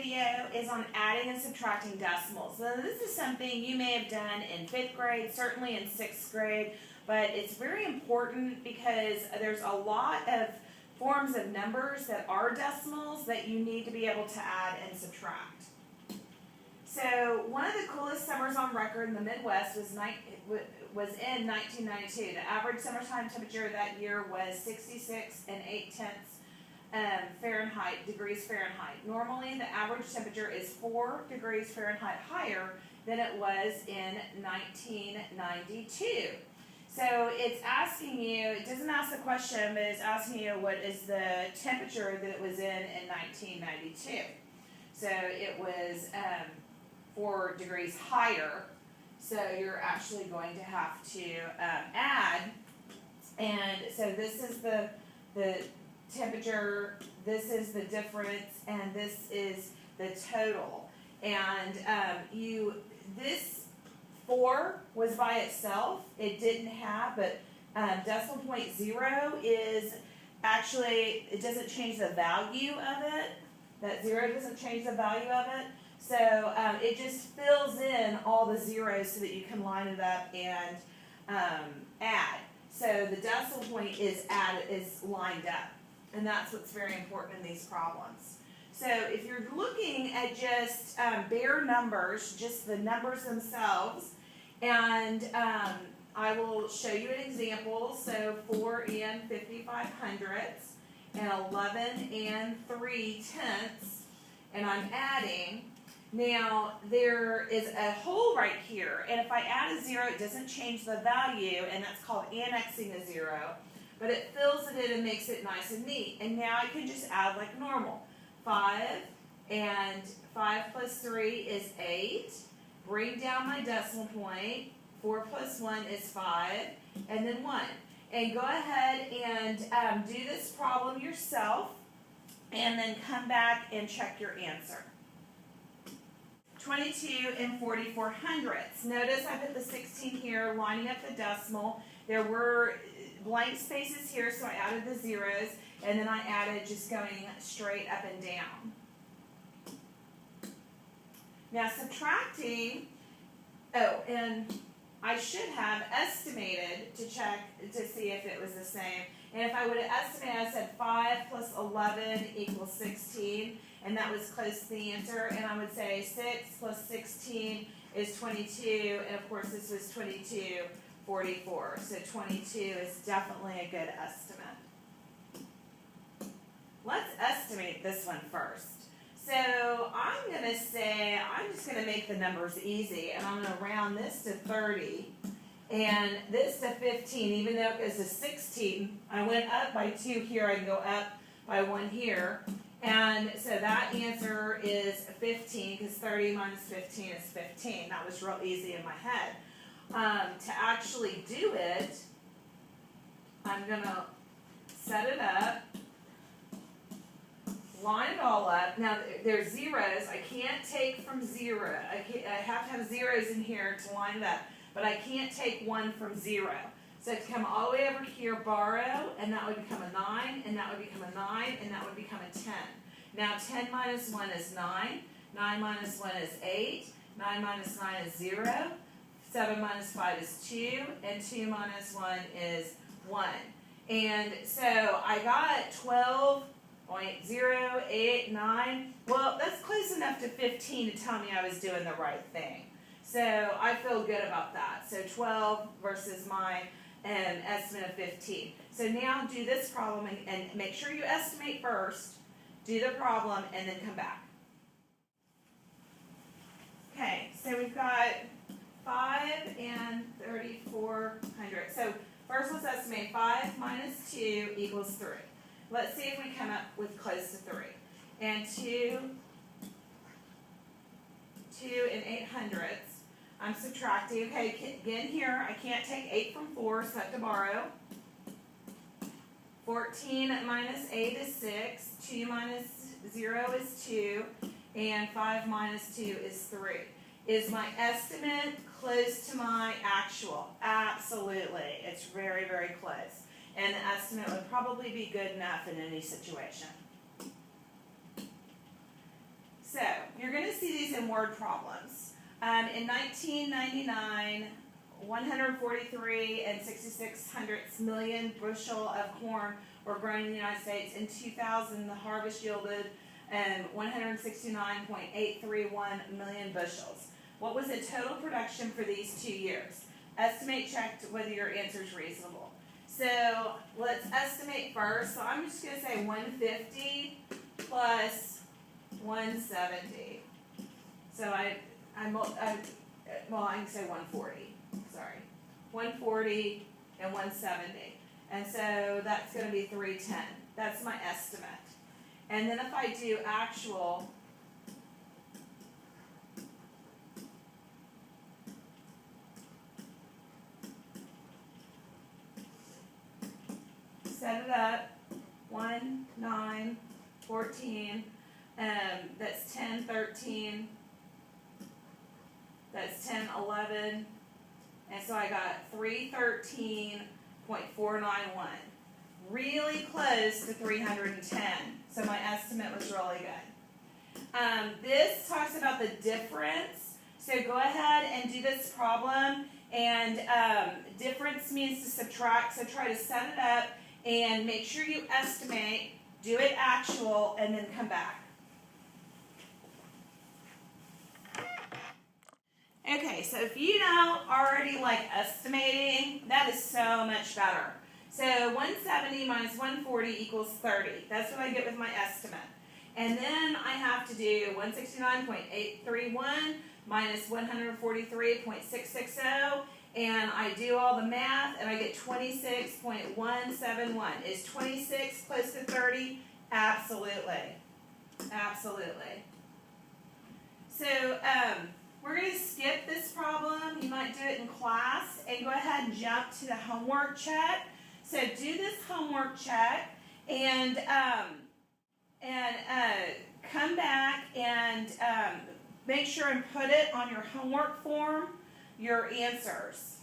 video is on adding and subtracting decimals. So this is something you may have done in 5th grade, certainly in 6th grade, but it's very important because there's a lot of forms of numbers that are decimals that you need to be able to add and subtract. So one of the coolest summers on record in the Midwest was in 1992. The average summertime temperature that year was 66 and 8/10 degrees Fahrenheit. Normally, the average temperature is 4 degrees Fahrenheit higher than it was in 1992. So it's asking you, it doesn't ask the question, but it's asking you what is the temperature that it was in 1992. So it was 4 degrees higher. So you're actually going to have to add. And so this is the temperature, this is the difference, and this is the total. And this 4 was by itself. It didn't have, but decimal point 0 is actually, it doesn't change the value of it. That 0 doesn't change the value of it. So it just fills in all the zeros so that you can line it up and add. So the decimal point is lined up. And that's what's very important in these problems. So if you're looking at just bare numbers, just the numbers themselves, and I will show you an example. So 4 and 55/100ths, and 11 and 3/10ths, and I'm adding. Now there is a hole right here, and if I add a 0, it doesn't change the value, and that's called annexing a 0. But it fills it in and makes it nice and neat. And now I can just add like normal. 5 and 5 plus 3 is 8. Bring down my decimal point. 4 plus 1 is 5. And then 1. And go ahead and do this problem yourself. And then come back and check your answer. 22 and 44/100ths. Notice I put the 16 here, lining up the decimal. There were blank spaces here, so I added the zeros, and then I added just going straight up and down. Now subtracting, and I should have estimated to check to see if it was the same. And if I would have estimated, I said 5 plus 11 equals 16, and that was close to the answer. And I would say 6 plus 16 is 22, and of course this was 22/44. So 22 is definitely a good estimate. Let's estimate this one first. So I'm going to say, I'm just going to make the numbers easy, and I'm going to round this to 30 and this to 15, even though it goes to 16. I went up by 2 here, I can go up by 1 here. And so that answer is 15, because 30 minus 15 is 15. That was real easy in my head. To actually do it, I'm going to set it up, line it all up. Now there's zeros. I can't take from 0. I have to have zeros in here to line it up, but I can't take 1 from 0. So to come all the way over here, borrow, and that would become a 9, and that would become a 9, and that would become a 10. Now 10 minus 1 is 9. 9 minus 1 is 8. 9 minus 9 is 0. 7 minus 5 is 2, and 2 minus 1 is 1. And so I got 12.089. Well, that's close enough to 15 to tell me I was doing the right thing. So I feel good about that. So 12 versus my estimate of 15. So now do this problem and make sure you estimate first, do the problem, and then come back. Okay, so we've got 5 and 34/100. So first let's estimate 5 minus 2 equals 3. Let's see if we come up with close to 3. And 2 and 8/100ths. I'm subtracting. Okay, again here, I can't take 8 from 4, so I have to borrow. 14 minus 8 is 6. 2 minus 0 is 2. And 5 minus 2 is 3. Is my estimate close to my actual? Absolutely. It's very, very close. And the estimate would probably be good enough in any situation. So 10 word problems. In 1999, 143 and 66 million bushel of corn were grown in the United States. In 2000, the harvest yielded 169.831 million bushels. What was the total production for these 2 years? Estimate, check whether your answer is reasonable. So let's estimate first. So I'm just going to say 150 plus 170. So I can say 140. Sorry, 140 and 170, and so that's going to be 310. That's my estimate. And then if I do actual, set it up, 1, 9, 14, that's 10, 13, that's 10, 11, and so I got 313.491. Really close to 310, so my estimate was really good. This talks about the difference, so go ahead and do this problem, and difference means to subtract, so try to set it up and make sure you estimate, do it actual, and then come back. Okay, so if you know already like estimating, that is so much better. So 170 minus 140 equals 30. That's what I get with my estimate. And then I have to do 169.831 minus 143.660, and I do all the math, and I get 26.171. Is 26 close to 30? Absolutely. Absolutely. So, we're going to skip this problem. You might do it in class, and go ahead and jump to the homework check. So do this homework check, and come back and make sure and put it on your homework form, your answers.